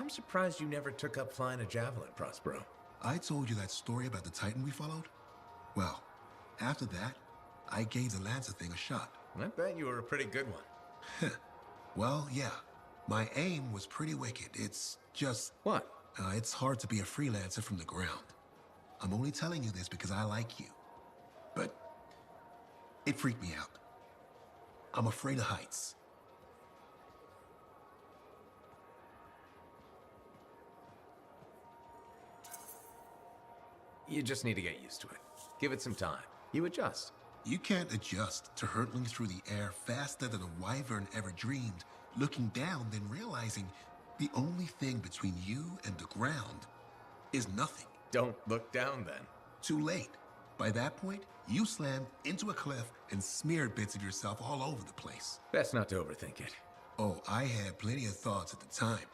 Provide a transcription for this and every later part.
I'm surprised you never took up flying a javelin, Prospero. I told you that story about the Titan we followed? Well, after that, I gave the Lancer thing a shot. I bet you were a pretty good one. Well, yeah. My aim was pretty wicked. It's just... What? It's hard to be a freelancer from the ground. I'm only telling you this because I like you. But it freaked me out. I'm afraid of heights. You just need to get used to it. Give it some time. You adjust. You can't adjust to hurtling through the air faster than a wyvern ever dreamed, looking down, then realizing the only thing between you and the ground is nothing. Don't look down then. Too late. By that point, you slammed into a cliff and smeared bits of yourself all over the place. Best not to overthink it. Oh, I had plenty of thoughts at the time.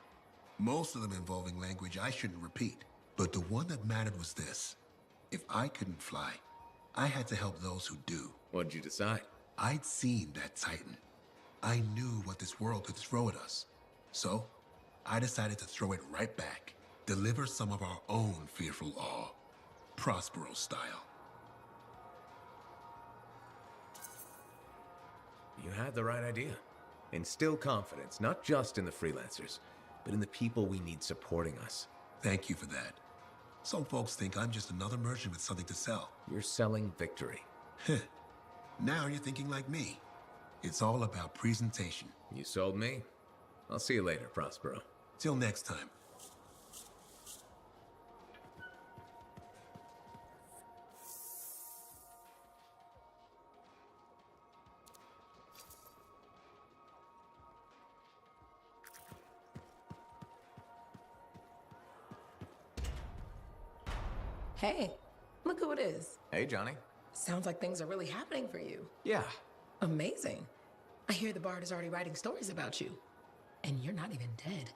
Most of them involving language I shouldn't repeat. But the one that mattered was this. If I couldn't fly, I had to help those who do. What'd you decide? I'd seen that Titan. I knew what this world could throw at us. So, I decided to throw it right back. Deliver some of our own fearful awe. Prospero style. You had the right idea. Instill confidence, not just in the freelancers, but in the people we need supporting us. Thank you for that. Some folks think I'm just another merchant with something to sell. You're selling victory. Now you're thinking like me. It's all about presentation. You sold me. I'll see you later, Prospero. Till next time. Hey, look who it is. Hey, Johnny. Sounds like things are really happening for you. Yeah. Amazing. I hear the Bard is already writing stories about you. And you're not even dead.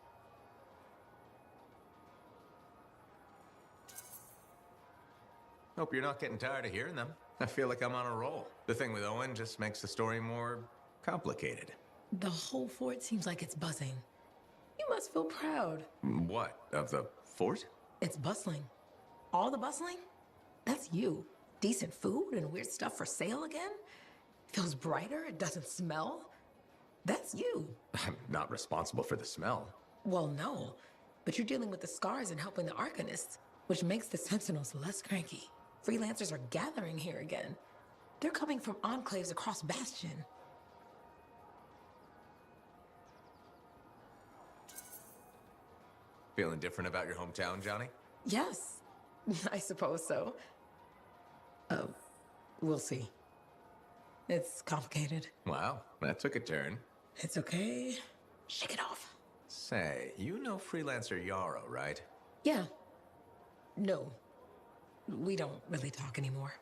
Hope you're not getting tired of hearing them. I feel like I'm on a roll. The thing with Owen just makes the story more complicated. The whole fort seems like it's buzzing. You must feel proud. What? Of the fort? It's bustling. All the bustling? That's you. Decent food and weird stuff for sale again? Feels brighter, it doesn't smell. That's you. I'm not responsible for the smell. Well, no. But you're dealing with the scars and helping the Arcanists, which makes the Sentinels less cranky. Freelancers are gathering here again. They're coming from enclaves across Bastion. Feeling different about your hometown, Johnny? Yes. I suppose so. We'll see. It's complicated. Wow, that took a turn. It's okay. Shake it off. Say, you know freelancer Yarrow, right? Yeah. No. We don't really talk anymore.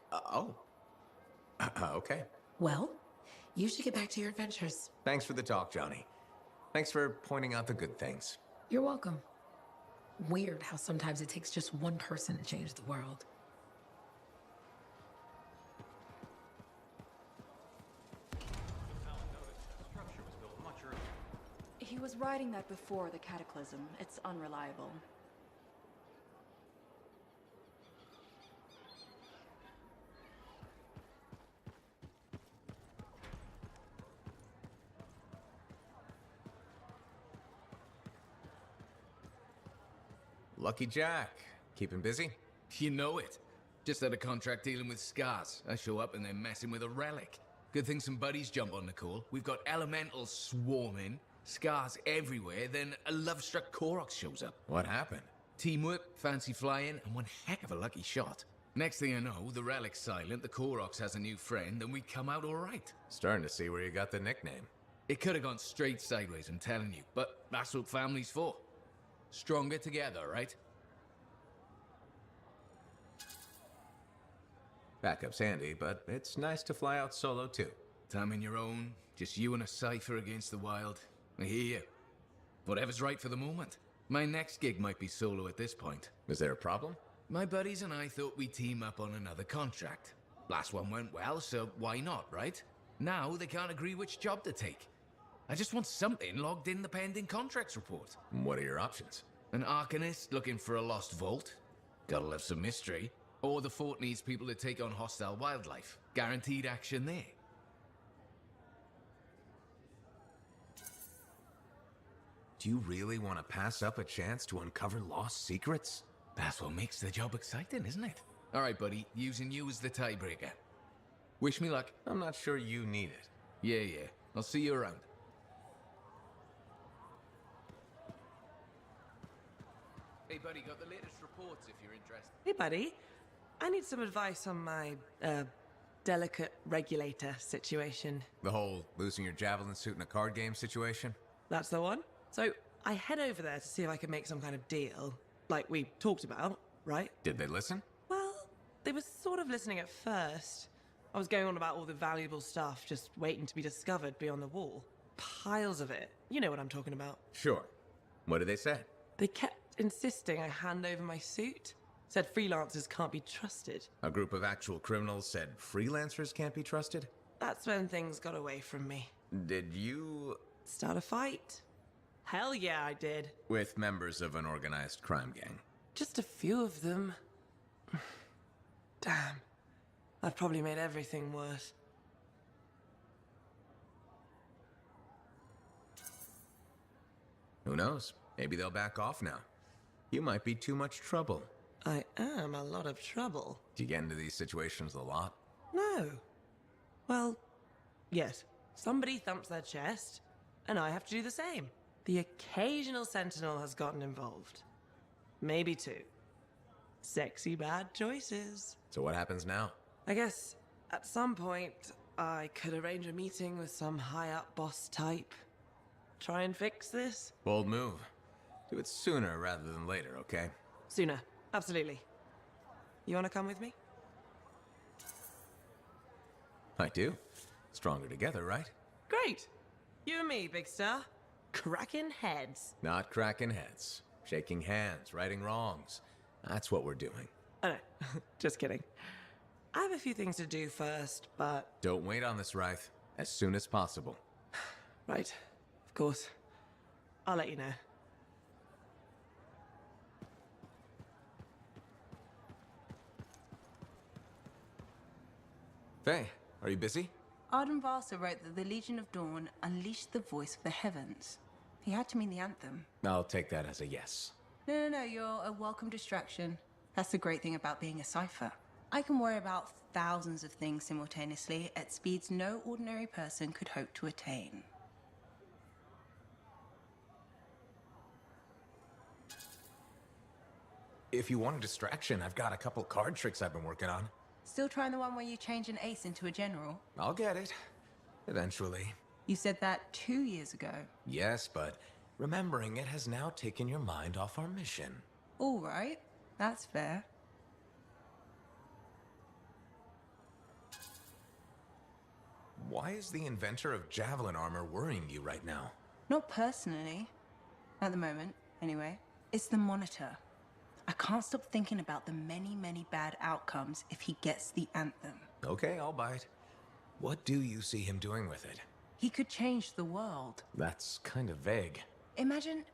Okay. Well, you should get back to your adventures. Thanks for the talk, Johnny. Thanks for pointing out the good things. You're welcome. Weird how sometimes it takes just one person to change the world. He was writing that before the cataclysm. It's unreliable. Lucky Jack. Keeping busy? You know it. Just had a contract dealing with scars. I show up and they're messing with a relic. Good thing some buddies jump on the call. We've got elementals swarming, scars everywhere, then a love-struck Koroks shows up. What happened? Teamwork, fancy flying, and one heck of a lucky shot. Next thing I know, the relic's silent, the Koroks has a new friend, and we come out all right. Starting to see where you got the nickname. It could have gone straight sideways, I'm telling you, but that's what family's for. Stronger together, right? Backup's handy, but it's nice to fly out solo too. Time on your own, just you and a cipher against the wild. I hear you. Whatever's right for the moment. My next gig might be solo at this point. Is there a problem? My buddies and I thought we'd team up on another contract. Last one went well, so why not, right? Now they can't agree which job to take. I just want something logged in the pending contracts report. What are your options? An Arcanist looking for a lost vault? Gotta love some mystery. Or the fort needs people to take on hostile wildlife. Guaranteed action there. Do you really want to pass up a chance to uncover lost secrets? That's what makes the job exciting, isn't it? All right, buddy. Using you as the tiebreaker. Wish me luck. I'm not sure you need it. Yeah. I'll see you around. Hey, buddy, got the latest reports if you're interested. Hey, buddy. I need some advice on my, delicate regulator situation. The whole losing your javelin suit in a card game situation? That's the one? So, I head over there to see if I can make some kind of deal. Like we talked about, right? Did they listen? Well, they were sort of listening at first. I was going on about all the valuable stuff just waiting to be discovered beyond the wall. Piles of it. You know what I'm talking about. Sure. What did they say? They kept insisting I hand over my suit. Said freelancers can't be trusted. A group of actual criminals said freelancers can't be trusted? That's when things got away from me. Did you... Start a fight? Hell yeah, I did. With members of an organized crime gang? Just a few of them. Damn. I've probably made everything worse. Who knows? Maybe they'll back off now. You might be too much trouble. I am a lot of trouble. Do you get into these situations a lot? No. Well, yes. Somebody thumps their chest, and I have to do the same. The occasional sentinel has gotten involved. Maybe two. Sexy bad choices. So what happens now? I guess at some point I could arrange a meeting with some high-up boss type. Try and fix this? Bold move. Do it sooner rather than later, okay? Sooner. Absolutely. You want to come with me? I do. Stronger together, right? Great. You and me, big star. Cracking heads. Not cracking heads. Shaking hands, righting wrongs. That's what we're doing. Oh no, just kidding. I have a few things to do first, but... Don't wait on this, Wraith. As soon as possible. Right. Of course. I'll let you know. Faye, are you busy? Arden Varsa wrote that the Legion of Dawn unleashed the voice of the heavens. He had to mean the anthem. I'll take that as a yes. No, you're a welcome distraction. That's the great thing about being a cipher. I can worry about thousands of things simultaneously at speeds no ordinary person could hope to attain. If you want a distraction, I've got a couple card tricks I've been working on. Still trying the one where you change an ace into a general? I'll get it. Eventually. You said that 2 years ago. Yes, but remembering it has now taken your mind off our mission. All right, that's fair. Why is the inventor of javelin armor worrying you right now? Not personally. At the moment, anyway. It's the monitor. I can't stop thinking about the many bad outcomes if he gets the anthem. Okay, I'll bite. What do you see him doing with it? He could change the world. That's kind of vague. Imagine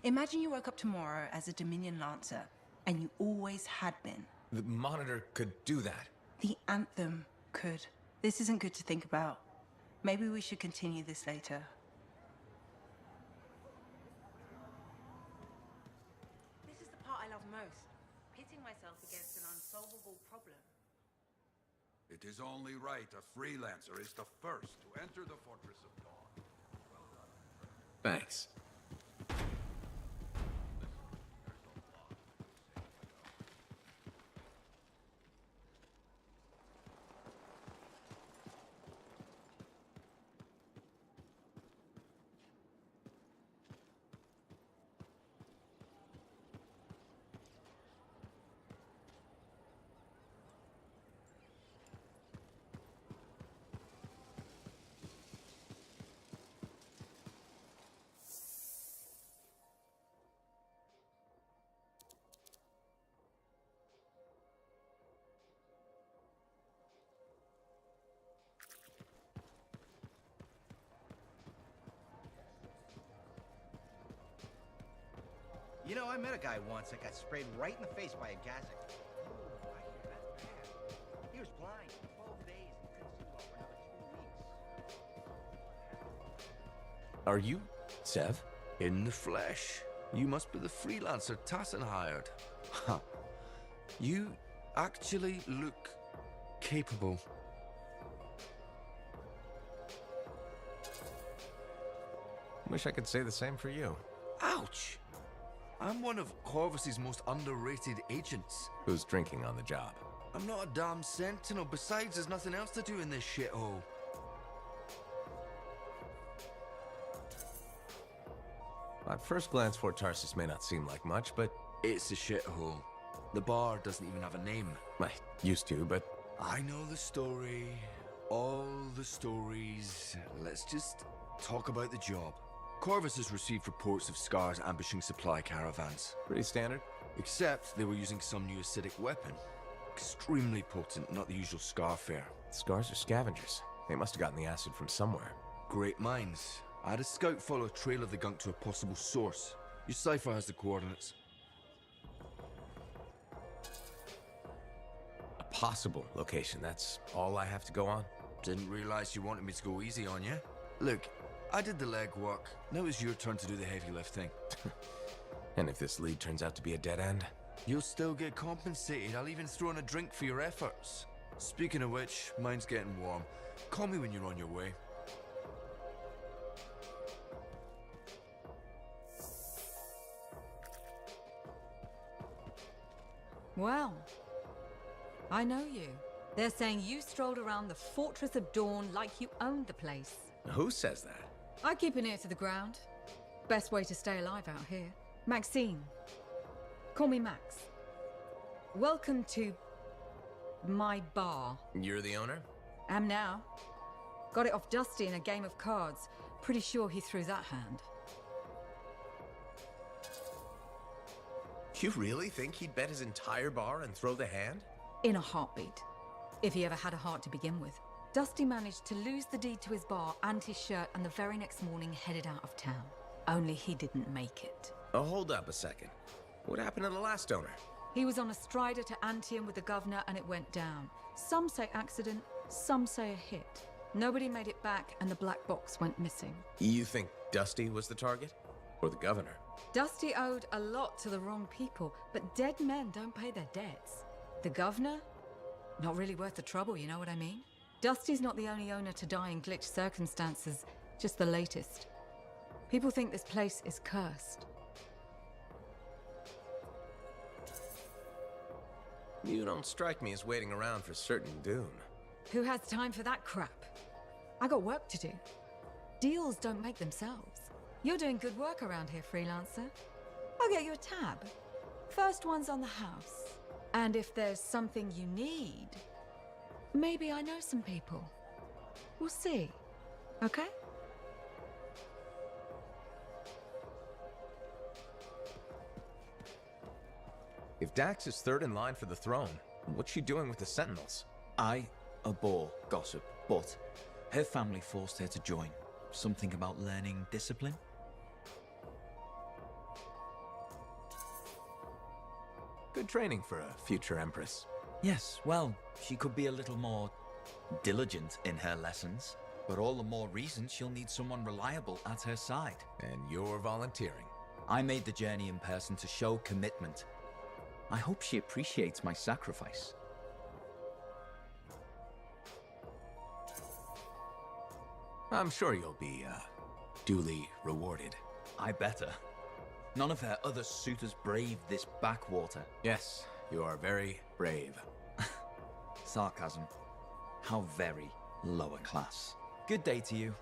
you woke up tomorrow as a Dominion Lancer, and you always had been. The monitor could do that. The anthem could. This isn't good to think about. Maybe we should continue this later. This is the part I love most. Pitting myself against an unsolvable problem. It is only right a freelancer is the first to enter the Fortress of Dawn. Thanks. You know, I met a guy once that got sprayed right in the face by a Gazek. Oh, I hear that's bad. He was blind for 12 days and couldn't see well for another 2 weeks. Are you Sev? In the flesh. You must be the freelancer Tassin hired. Huh. You actually look capable. Wish I could say the same for you. Ouch! I'm one of Corvus's most underrated agents. Who's drinking on the job? I'm not a damn sentinel. Besides, there's nothing else to do in this shithole. At first glance, Fort Tarsus may not seem like much, but It's a shithole. The bar doesn't even have a name. I used to, but I know the story. All the stories. Let's just talk about the job. Corvus has received reports of Scars ambushing supply caravans. pretty standard. Except they were using some new acidic weapon. Extremely potent, not the usual Scar fare. Scars are scavengers. They must have gotten the acid from somewhere. Great minds. I had a scout follow a trail of the gunk to a possible source. Your cipher has the coordinates. A possible location, that's all I have to go on? Didn't realize you wanted me to go easy on you. Look, I did the legwork. Now it's your turn to do the heavy lifting. And if this lead turns out to be a dead end? You'll still get compensated. I'll even throw in a drink for your efforts. Speaking of which, mine's getting warm. Call me when you're on your way. Well, I know you. They're saying you strolled around the Fortress of Dawn like you owned the place. Who says that? I keep an ear to the ground. Best way to stay alive out here. Maxine. Call me Max. Welcome to my bar. You're the owner? Am now. Got it off Dusty in a game of cards. Pretty sure he threw that hand. You really think he'd bet his entire bar and throw the hand? In a heartbeat. If he ever had a heart to begin with. Dusty managed to lose the deed to his bar and his shirt, and the very next morning headed out of town. Only he didn't make it. Oh, hold up a second. What happened to the last owner? He was on a strider to Anthem with the governor and it went down. Some say accident, some say a hit. Nobody made it back and the black box went missing. You think Dusty was the target? Or the governor? Dusty owed a lot to the wrong people, but dead men don't pay their debts. The governor? Not really worth the trouble, you know what I mean? Dusty's not the only owner to die in glitch circumstances, just the latest. People think this place is cursed. You don't strike me as waiting around for certain doom. Who has time for that crap? I got work to do. Deals don't make themselves. You're doing good work around here, freelancer. I'll get you a tab. First one's on the house. And if there's something you need, maybe I know some people. We'll see. Okay? If Dax is third in line for the throne, what's she doing with the Sentinels? I abhor gossip, but her family forced her to join. Something about learning discipline? Good training for a future Empress. Yes, well, she could be a little more diligent in her lessons, but all the more reason she'll need someone reliable at her side. And you're volunteering. I made the journey in person to show commitment. I hope she appreciates my sacrifice. I'm sure you'll be, duly rewarded. I better. None of her other suitors braved this backwater. Yes, you are very brave. Sarcasm. How very lower class. Good day to you.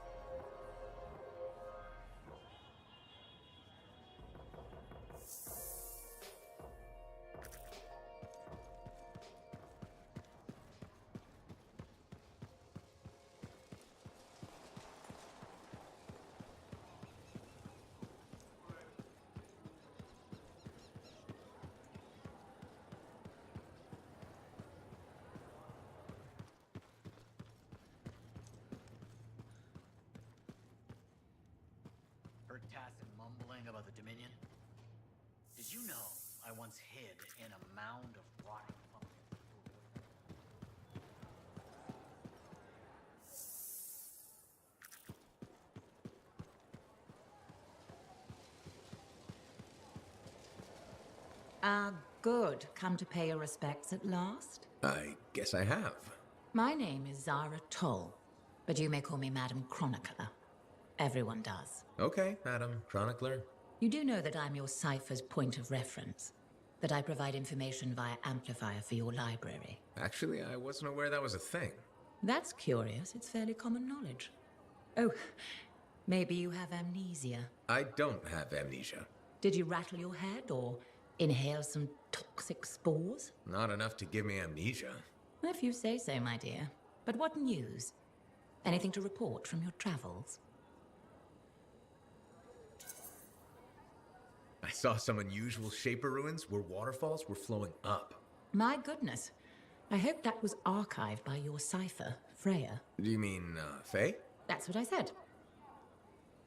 Heard Tassin mumbling about the Dominion? Did once hid in a mound of rotting pumpkin. Good. Come to pay your respects at last? I guess I have. My name is Zara Toll, but you may call me Madam Chronicler. Everyone does. Okay, Madam Chronicler. You do know that I'm your cipher's point of reference, that I provide information via amplifier for your library. Actually, I wasn't aware that was a thing. That's curious. It's fairly common knowledge. Oh, maybe you have amnesia. I don't have amnesia. Did you rattle your head or inhale some toxic spores? Not enough to give me amnesia. If you say so, my dear. But what news? Anything to report from your travels? I saw some unusual shaper ruins where waterfalls were flowing up. My goodness. I hope that was archived by your cipher, Freya. Do you mean, Faye? That's what I said.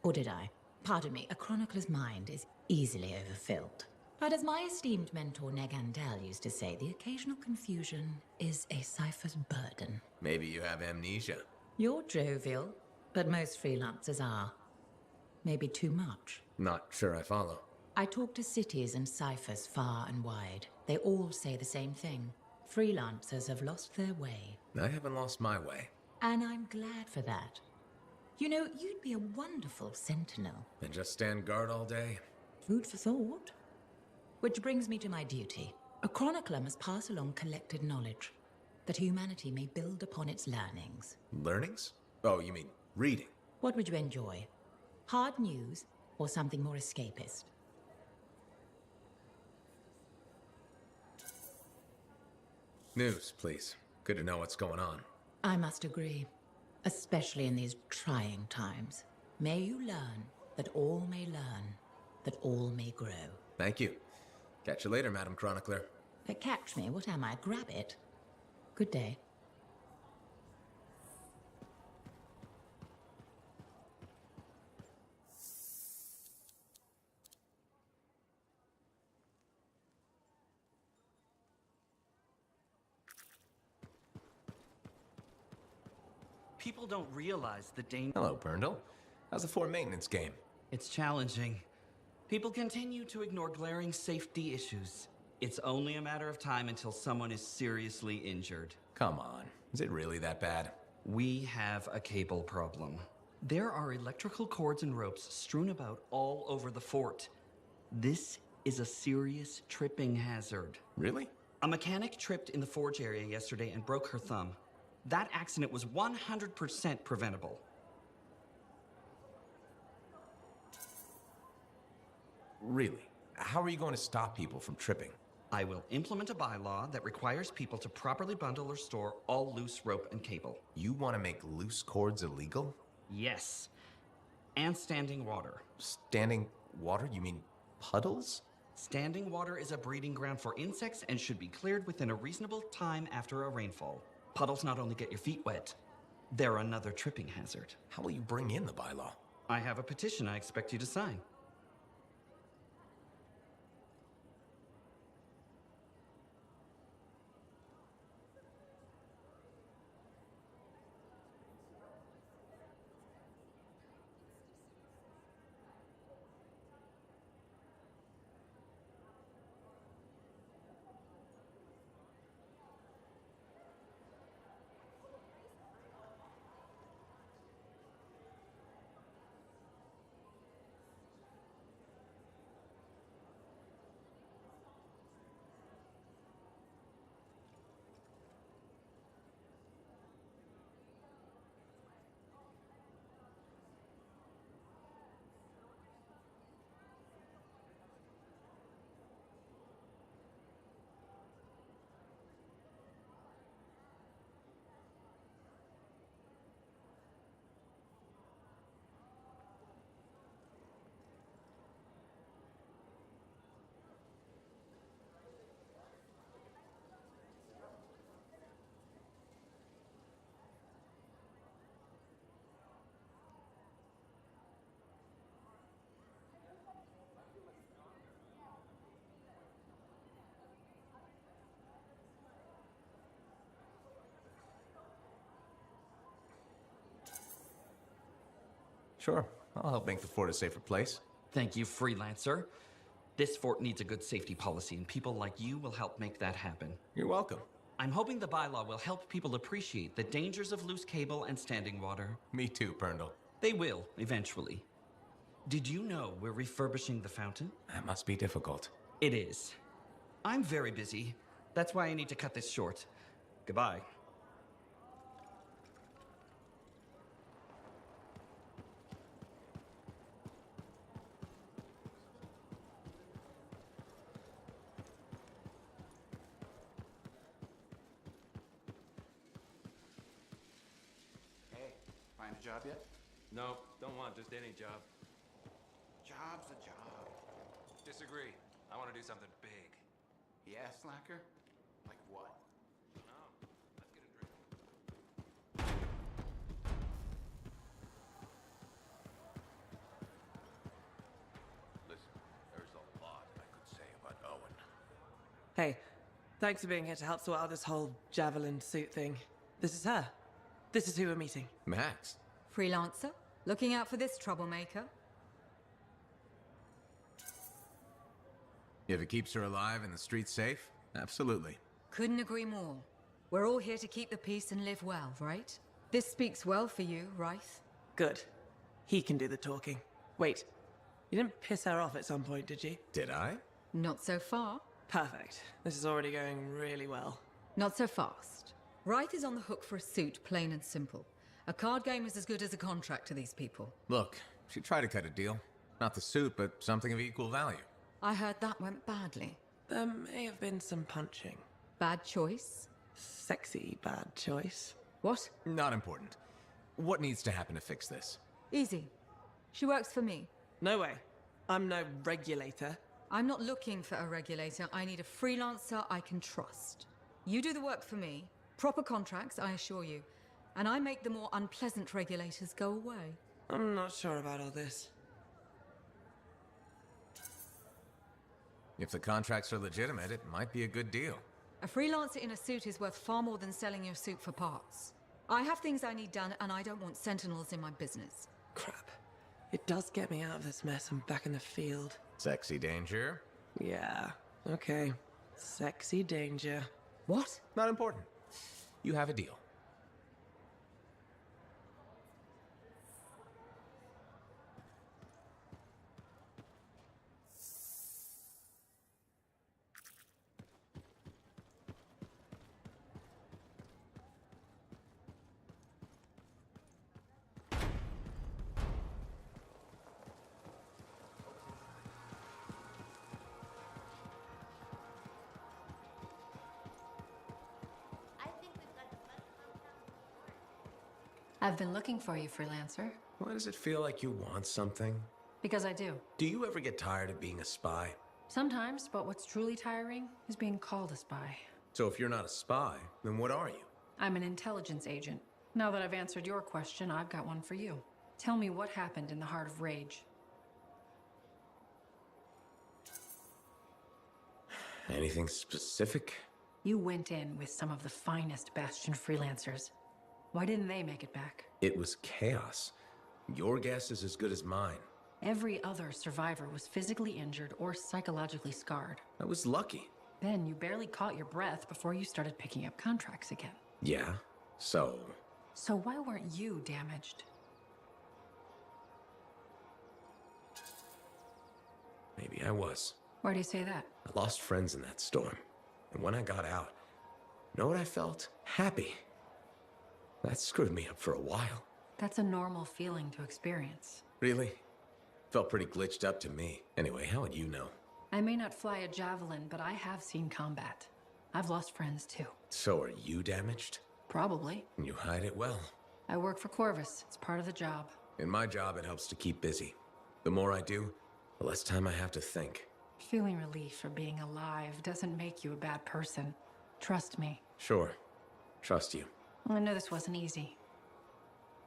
Or did I? Pardon me, a chronicler's mind is easily overfilled. But as my esteemed mentor Negandel used to say, the occasional confusion is a cipher's burden. Maybe you have amnesia. You're jovial, but most freelancers are. Maybe too much. Not sure I follow. I talk to cities and ciphers far and wide. They all say the same thing. Freelancers have lost their way. I haven't lost my way. And I'm glad for that. You know, you'd be a wonderful sentinel. And just stand guard all day? Food for thought. Which brings me to my duty. A chronicler must pass along collected knowledge, that humanity may build upon its learnings. Learnings? Oh, you mean reading? What would you enjoy? Hard news or something more escapist? News, please. Good to know what's going on. I must agree, especially in these trying times. May you learn that all may learn, that all may grow. Thank you. Catch you later, Madam Chronicler. Catch me? What am I? Grab it. Good day. People don't realize the danger. Hello, Burndle. How's the Fort maintenance game? It's challenging. People continue to ignore glaring safety issues. It's only a matter of time until someone is seriously injured. Come on. Is it really that bad? We have a cable problem. There are electrical cords and ropes strewn about all over the fort. This is a serious tripping hazard. Really? A mechanic tripped in the forge area yesterday and broke her thumb. That accident was 100% preventable. Really? How are you going to stop people from tripping? I will implement a bylaw that requires people to properly bundle or store all loose rope and cable. You want to make loose cords illegal? Yes. And standing water. Standing water? You mean puddles? Standing water is a breeding ground for insects and should be cleared within a reasonable time after a rainfall. Puddles not only get your feet wet, they're another tripping hazard. How will you bring in the bylaw? I have a petition I expect you to sign. Sure, I'll help make the fort a safer place. Thank you, Freelancer. This fort needs a good safety policy, and people like you will help make that happen. You're welcome. I'm hoping the bylaw will help people appreciate the dangers of loose cable and standing water. Me too, Perndle. They will, eventually. Did you know we're refurbishing the fountain? That must be difficult. It is. I'm very busy. That's why I need to cut this short. Goodbye. Hey, find a job yet? No, don't want just any job. Job's a job. Disagree. I want to do something big. Yeah, slacker? Like what? No, let's get a drink. Listen, there's a lot I could say about Owen. Hey, thanks for being here to help sort out this whole javelin suit thing. This is her. This is who we're meeting. Max? Freelancer? Looking out for this troublemaker? If it keeps her alive and the streets safe, absolutely. Couldn't agree more. We're all here to keep the peace and live well, right? This speaks well for you, Rice. Good. He can do the talking. Wait, you didn't piss her off at some point, did you? Did I? Not so far. Perfect. This is already going really well. Not so fast. Wright is on the hook for a suit, plain and simple. A card game is as good as a contract to these people. Look, she tried to cut a deal. Not the suit, but something of equal value. I heard that went badly. There may have been some punching. Bad choice? Sexy bad choice. What? Not important. What needs to happen to fix this? Easy. She works for me. No way. I'm no regulator. I'm not looking for a regulator. I need a freelancer I can trust. You do the work for me. Proper contracts, I assure you. And I make the more unpleasant regulators go away. I'm not sure about all this. If the contracts are legitimate, it might be a good deal. A freelancer in a suit is worth far more than selling your suit for parts. I have things I need done, and I don't want sentinels in my business. Crap. It does get me out of this mess and back in the field. Sexy danger? Yeah, okay. Sexy danger. What? Not important. You have a deal. I've been looking for you, Freelancer. Why does it feel like you want something? Because I do. Do you ever get tired of being a spy? Sometimes, but what's truly tiring is being called a spy. So if you're not a spy, then what are you? I'm an intelligence agent. Now that I've answered your question, I've got one for you. Tell me what happened in the Heart of Rage. Anything specific? You went in with some of the finest Bastion freelancers. Why didn't they make it back? It was chaos. Your guess is as good as mine. Every other survivor was physically injured or psychologically scarred. I was lucky. Then you barely caught your breath before you started picking up contracts again. Yeah, so... So why weren't you damaged? Maybe I was. Why do you say that? I lost friends in that storm. And when I got out, know what I felt? Happy. That screwed me up for a while. That's a normal feeling to experience. Really? Felt pretty glitched up to me. Anyway, how would you know? I may not fly a javelin, but I have seen combat. I've lost friends too. So are you damaged? Probably. And you hide it well. I work for Corvus. It's part of the job. In my job, it helps to keep busy. The more I do, the less time I have to think. Feeling relief for being alive doesn't make you a bad person. Trust me. Sure. Trust you. I know this wasn't easy.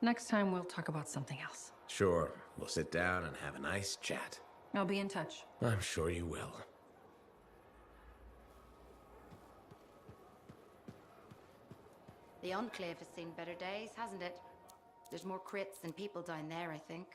Next time we'll talk about something else. Sure. We'll sit down and have a nice chat. I'll be in touch. I'm sure you will. The Enclave has seen better days, hasn't it? There's more crits than people down there, I think.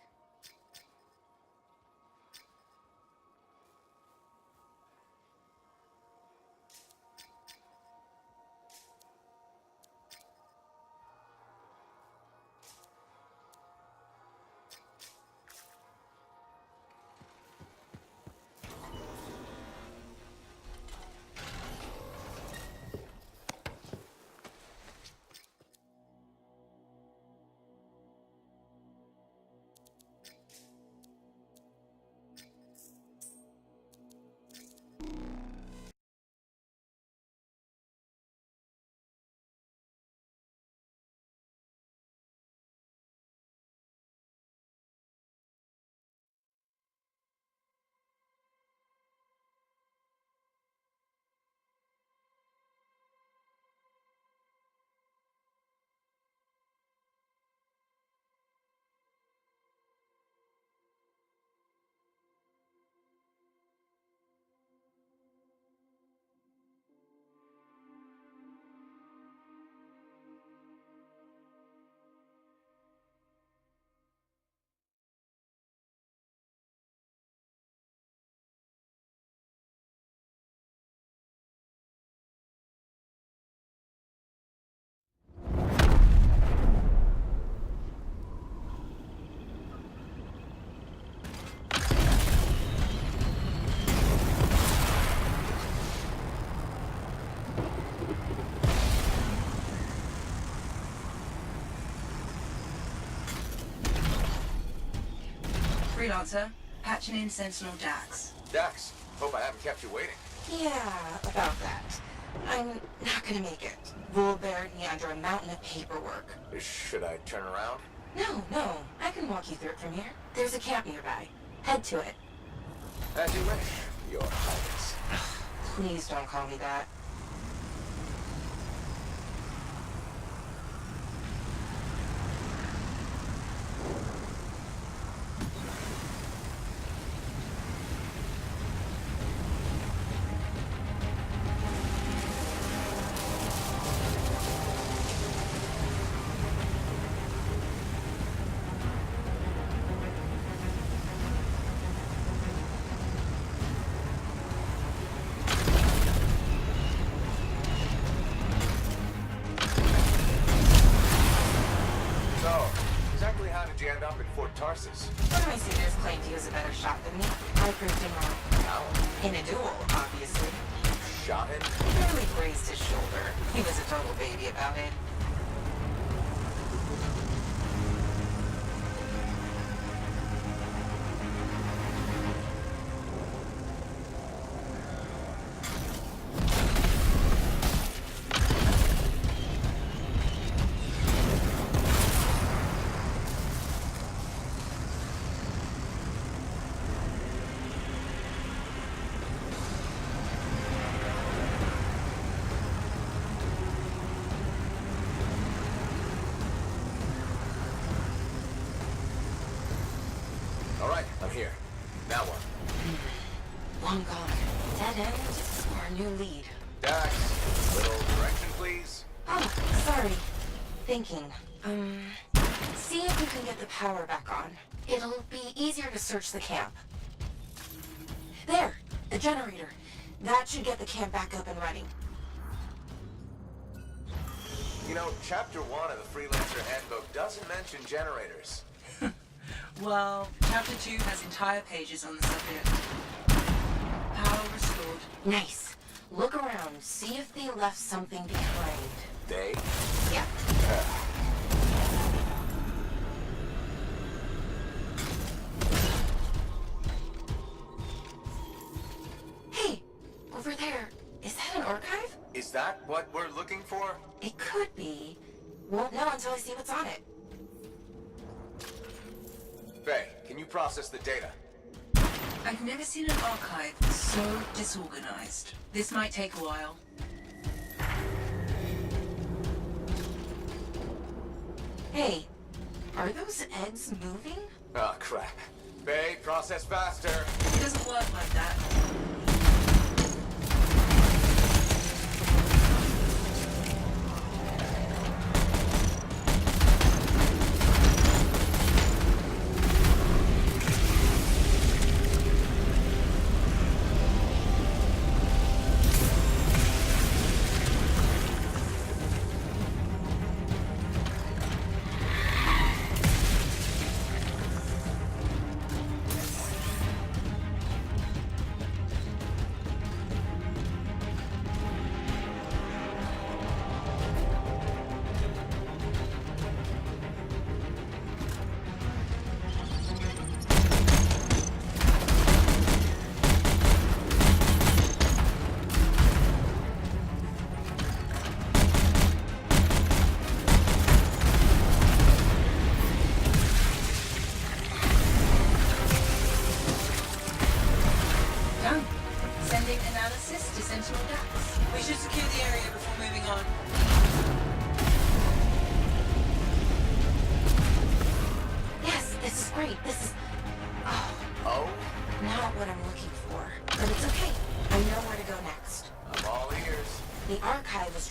Freelancer, patching in Sentinel Dax. Dax, hope I haven't kept you waiting. Yeah, about that. I'm not gonna make it. Bull buried me under a mountain of paperwork. Should I turn around? No, I can walk you through it from here. There's a camp nearby. Head to it. As you wish, Your Highness. Please don't call me that. Tarsus. One of my seniors claimed he was a better shot than me. I proved him wrong. How? In a duel, obviously. Shot him? Barely grazed his shoulder. He was a total baby about it. I'm here. Now what? One gone. Dead end or a new lead? Dax, little direction, please. Oh, sorry. Thinking. See if you can get the power back on. It'll be easier to search the camp. There! The generator. That should get the camp back up and running. You know, Chapter 1 of the Freelancer Handbook doesn't mention generators. Well, Chapter 2 has entire pages on the subject. Power restored. Nice. Look around. See if they left something behind. They? Yeah. Hey! Over there. Is that an archive? Is that what we're looking for? It could be. Won't know until I see what's on it. Faye, can you process the data? I've never seen an archive so disorganized. This might take a while. Hey, are those eggs moving? Oh, crap. Faye, process faster. It doesn't work like that.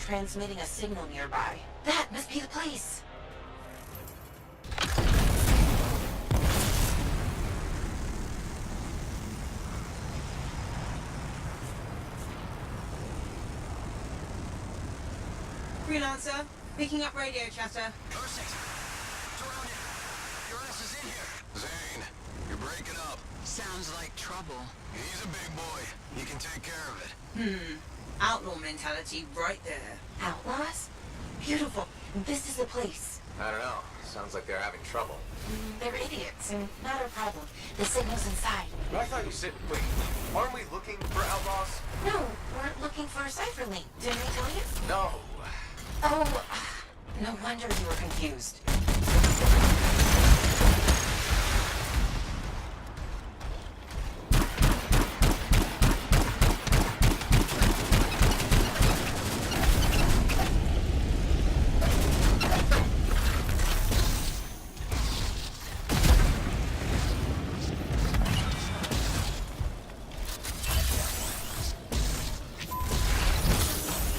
Transmitting a signal nearby. That must be the place. Freelancer, picking up radio chatter. Perfect. Your ass is in here. Zane, you're breaking up. Sounds like trouble. He's a big boy. He can take care of it. Outlaw mentality right there. Outlaws? Beautiful. This is the place. I don't know. Sounds like they're having trouble. They're idiots. Not our problem. The signal's inside. I thought you said, wait, aren't we looking for outlaws? No, we're looking for a cipher link. Didn't I tell you? No. Oh, no wonder you were confused.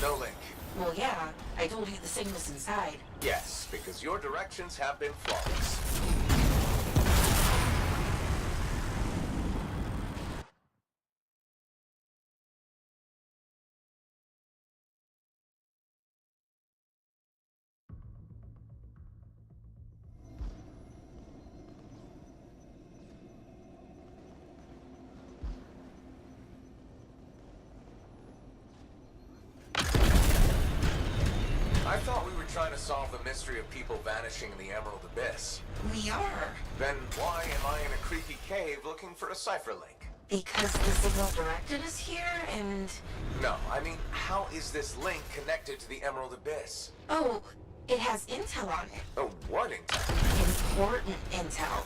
No link. Well, yeah. I told you the signal's inside. Yes, because your directions have been flawless. I thought we were trying to solve the mystery of people vanishing in the Emerald Abyss. We are. Then why am I in a creepy cave looking for a cipher link? Because the signal directed us here, and... No, I mean, how is this link connected to the Emerald Abyss? Oh, it has intel on it. Oh, what intel? Important intel.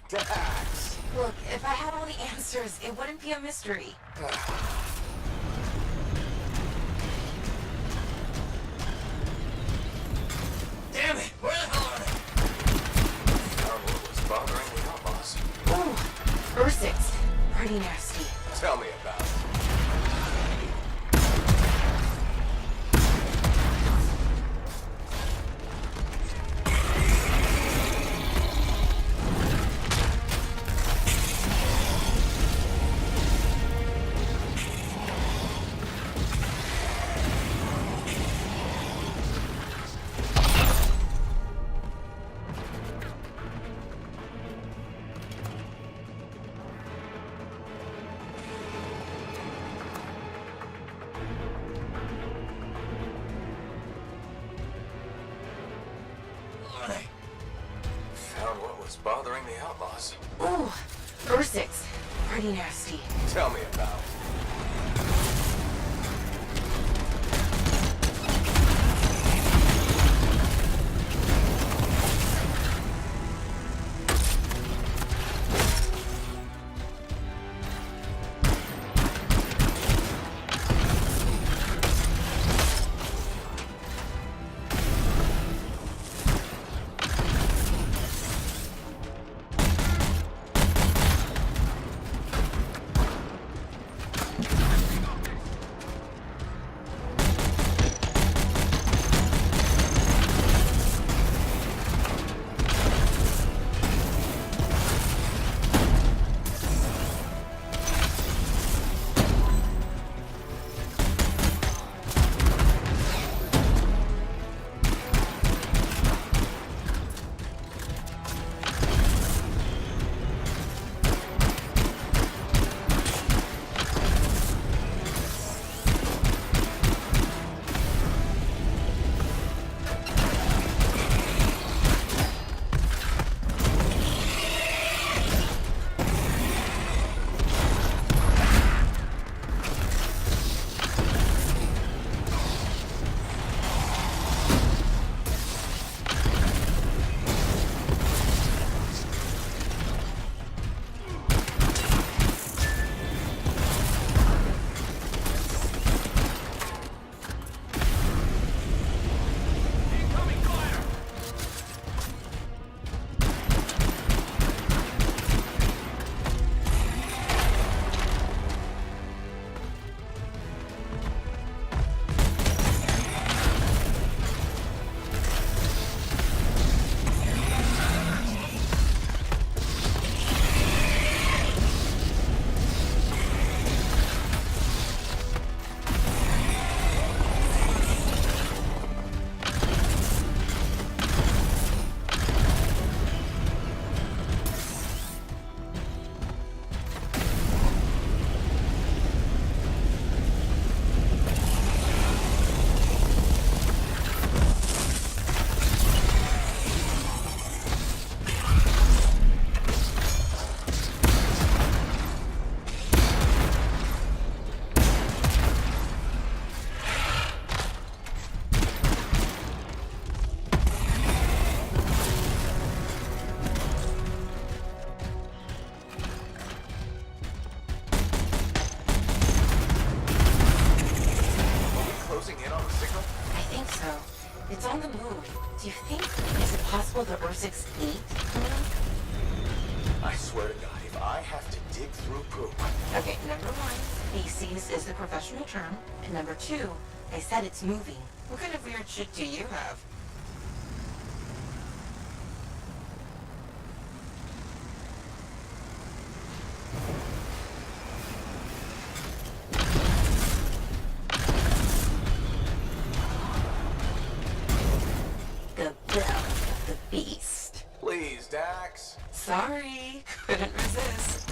Dax! Look, if I had all the answers, it wouldn't be a mystery. Damn it! Where the hell are they? What was bothering the outlaws? Ooh, Ursix. Pretty nasty. Tell me about it. Found what was bothering the outlaws. Ooh, Ursix. Pretty nasty. Tell me about it. It's on the move. Do you think, is it possible the Ursix-8 coming up? I swear to God, if I have to dig through poop. Okay, number one, feces is the professional term. And number two, I said it's moving. What kind of weird shit do you have? The belly of the beast. Please, Dax. Sorry, couldn't resist.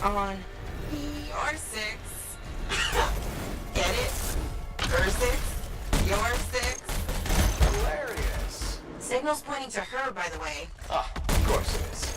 On your six. Get it? Her six? Your six? Hilarious. Signal's pointing to her, by the way. Ah, of course it is.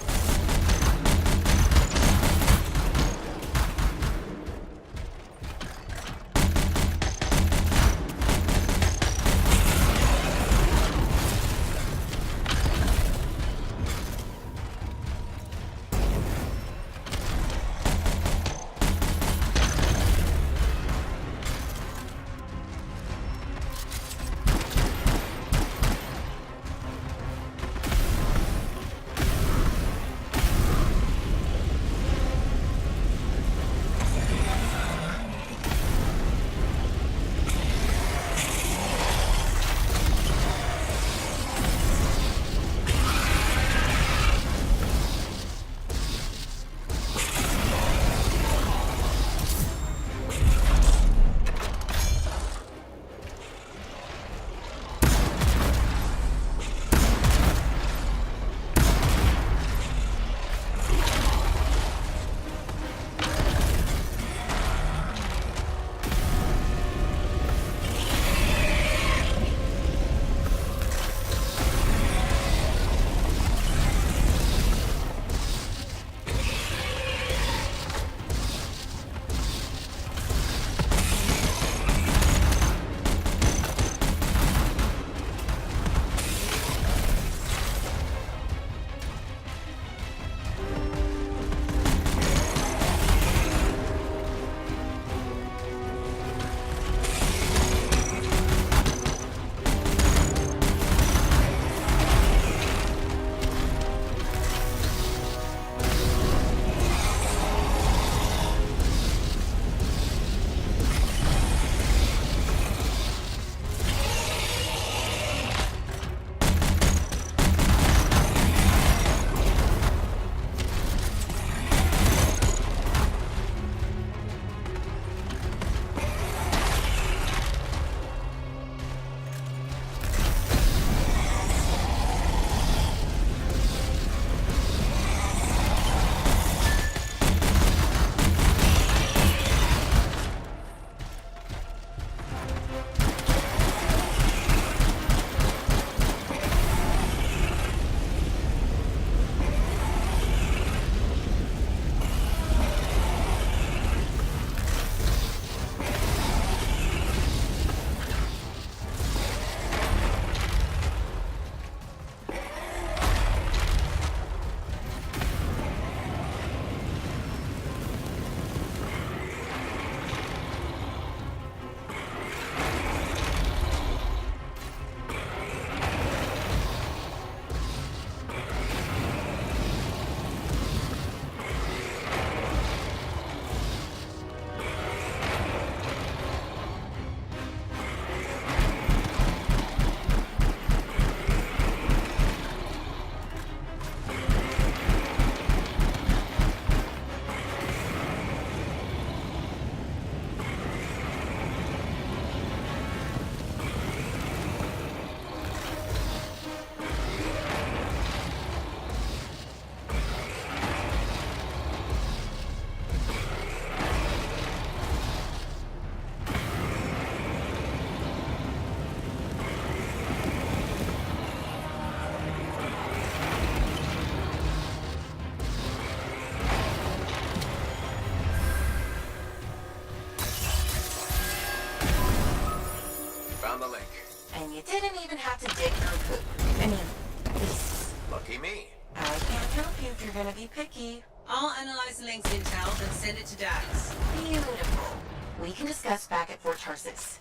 Found the link. And you didn't even have to dig through poop. I mean, please. Lucky me. I can't help you if you're gonna be picky. I'll analyze the link's intel, then send it to Dax. Beautiful. We can discuss back at Fort Tarsis.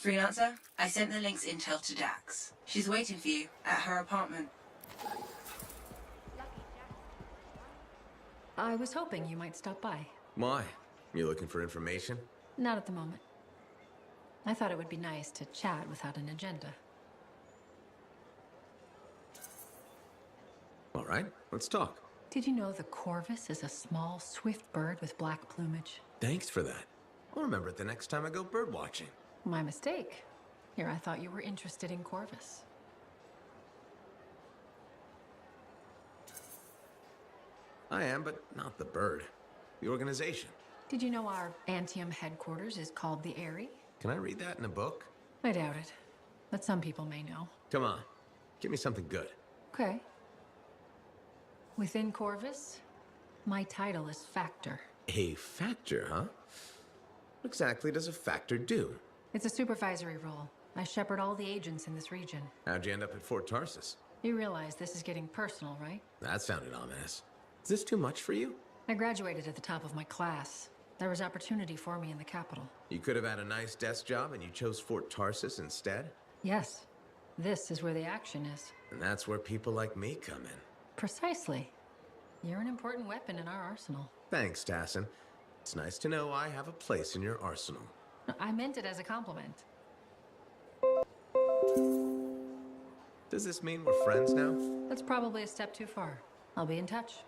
Freelancer, I sent the link's intel to Dax. She's waiting for you at her apartment. I was hoping you might stop by. Why? You looking for information? Not at the moment. I thought it would be nice to chat without an agenda. All right, let's talk. Did you know the corvus is a small, swift bird with black plumage? Thanks for that. I'll remember it the next time I go bird watching. My mistake. Here, I thought you were interested in corvus. I am, but not the bird. The organization. Did you know our Anthem headquarters is called the Eyrie? Can I read that in a book? I doubt it. But some people may know. Come on, give me something good. Okay. Within Corvus, my title is Factor. A factor, huh? What exactly does a factor do? It's a supervisory role. I shepherd all the agents in this region. How'd you end up at Fort Tarsus? You realize this is getting personal, right? That sounded ominous. Is this too much for you? I graduated at the top of my class. There was opportunity for me in the capital. You could have had a nice desk job and you chose Fort Tarsus instead? Yes. This is where the action is. And that's where people like me come in. Precisely. You're an important weapon in our arsenal. Thanks, Tassin. It's nice to know I have a place in your arsenal. I meant it as a compliment. Does this mean we're friends now? That's probably a step too far. I'll be in touch.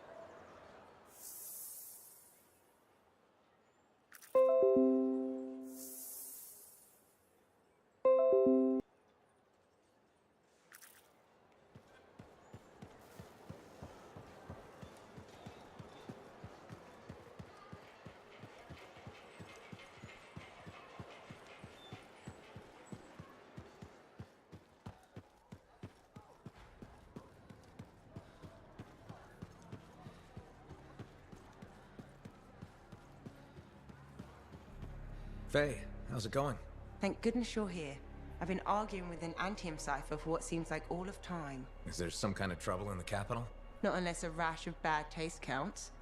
Faye, how's it going? Thank goodness you're here. I've been arguing with an Anthem cipher for what seems like all of time. Is there some kind of trouble in the capital? Not unless a rash of bad taste counts.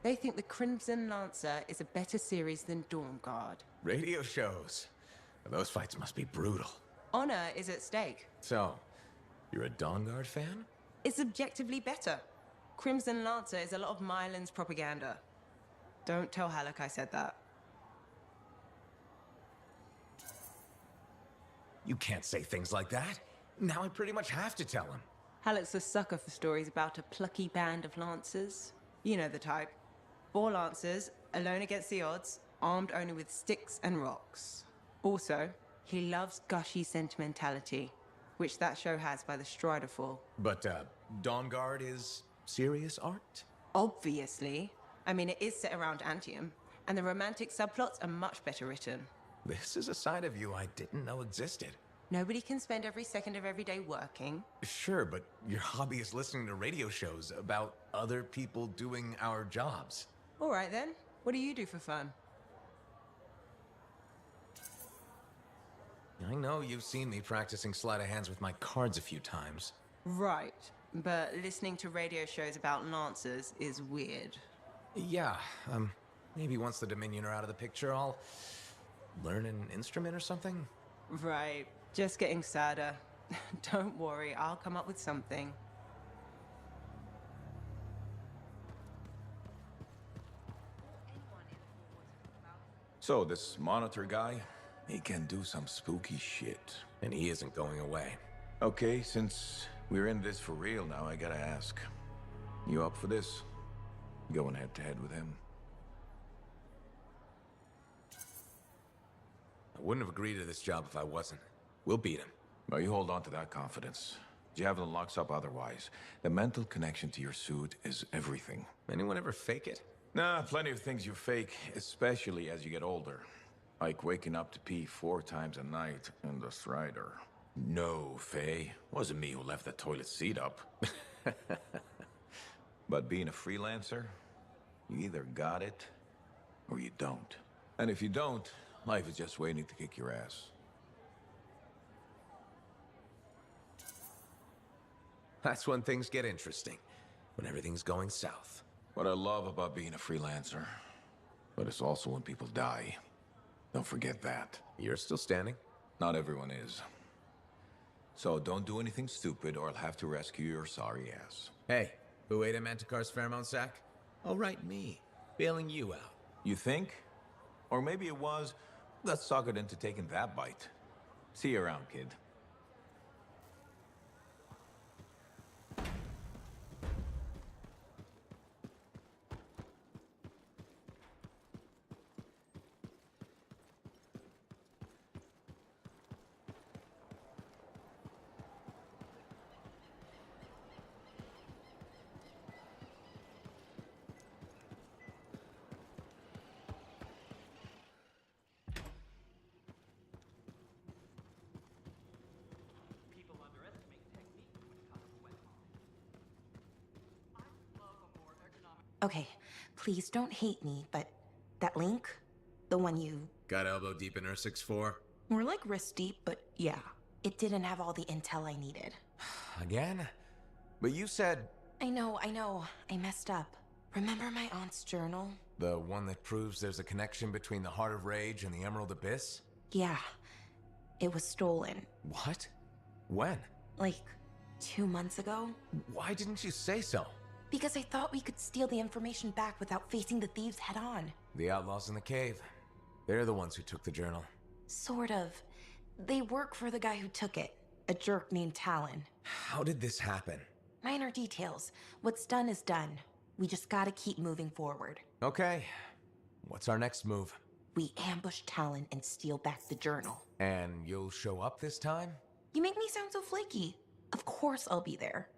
They think the Crimson Lancer is a better series than Dawn Guard. Radio shows. Those fights must be brutal. Honor is at stake. So, you're a Dawn Guard fan? It's objectively better. Crimson Lancer is a lot of Mylan's propaganda. Don't tell Halleck I said that. You can't say things like that. Now I pretty much have to tell him. Halleck's a sucker for stories about a plucky band of lancers. You know the type. 4 lancers, alone against the odds, armed only with sticks and rocks. Also, he loves gushy sentimentality, which that show has by the Strider Fall. But, Dawn Guard is serious art? Obviously. I mean, it is set around Anthem, and the romantic subplots are much better written. This is a side of you I didn't know existed. Nobody can spend every second of every day working. Sure, but your hobby is listening to radio shows about other people doing our jobs. All right then. What do you do for fun? I know you've seen me practicing sleight of hands with my cards a few times. Right. But listening to radio shows about lancers is weird. Yeah, maybe once the Dominion are out of the picture, I'll learn an instrument or something? Right. Just getting sadder. Don't worry, I'll come up with something. So, this monitor guy, he can do some spooky shit. And he isn't going away. Okay, since we're in this for real now, I gotta ask. You up for this? Going head to head with him? I wouldn't have agreed to this job if I wasn't. We'll beat him. Well, you hold on to that confidence. Javelin locks up otherwise. The mental connection to your suit is everything. Anyone ever fake it? Nah, plenty of things you fake, especially as you get older. Like waking up to pee 4 times a night in the Strider. No, Faye. Wasn't me who left the toilet seat up. But being a freelancer, you either got it or you don't. And if you don't, life is just waiting to kick your ass. That's when things get interesting. When everything's going south. What I love about being a freelancer, but it's also when people die. Don't forget that. You're still standing? Not everyone is. So don't do anything stupid or I'll have to rescue your sorry ass. Hey, who ate a Manticore's pheromone sack? Oh, right, me. Bailing you out. You think? Or maybe it was, let's talk it into taking that bite. See you around, kid. Okay, please don't hate me, but that link, the one you... Got elbow deep in her 6'4"? More like wrist deep, but yeah. It didn't have all the intel I needed. Again? But you said... I know. I messed up. Remember my aunt's journal? The one that proves there's a connection between the Heart of Rage and the Emerald Abyss? Yeah. It was stolen. What? When? Like, 2 months ago? Why didn't you say so? Because I thought we could steal the information back without facing the thieves head on. The outlaws in the cave. They're the ones who took the journal. Sort of. They work for the guy who took it. A jerk named Talon. How did this happen? Minor details. What's done is done. We just gotta keep moving forward. Okay. What's our next move? We ambush Talon and steal back the journal. And you'll show up this time? You make me sound so flaky. Of course I'll be there.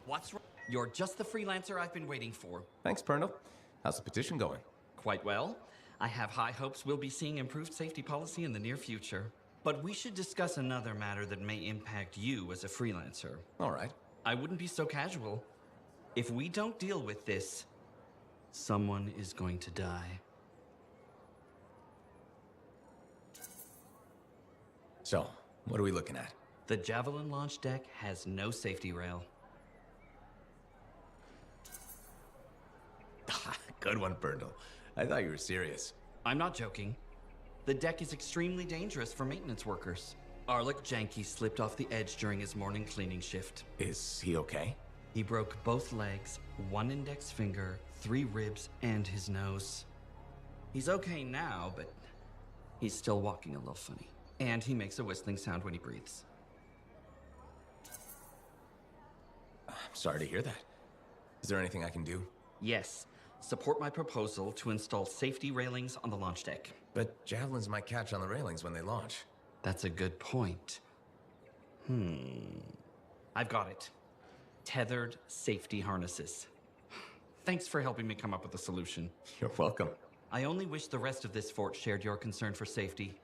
What's wrong? You're just the freelancer I've been waiting for. Thanks, Pernell. How's the petition going? Quite well. I have high hopes we'll be seeing improved safety policy in the near future. But we should discuss another matter that may impact you as a freelancer. All right. I wouldn't be so casual. If we don't deal with this, someone is going to die. So, what are we looking at? The Javelin launch deck has no safety rail. Good one, Pernell. I thought you were serious. I'm not joking. The deck is extremely dangerous for maintenance workers. Arlik Janky slipped off the edge during his morning cleaning shift. Is he okay? He broke both legs, 1 index finger, 3 ribs, and his nose. He's okay now, but he's still walking a little funny. And he makes a whistling sound when he breathes. I'm sorry to hear that. Is there anything I can do? Yes. Support my proposal to install safety railings on the launch deck. But javelins might catch on the railings when they launch. That's a good point. I've got it. Tethered safety harnesses. Thanks for helping me come up with a solution. You're welcome. I only wish the rest of this fort shared your concern for safety.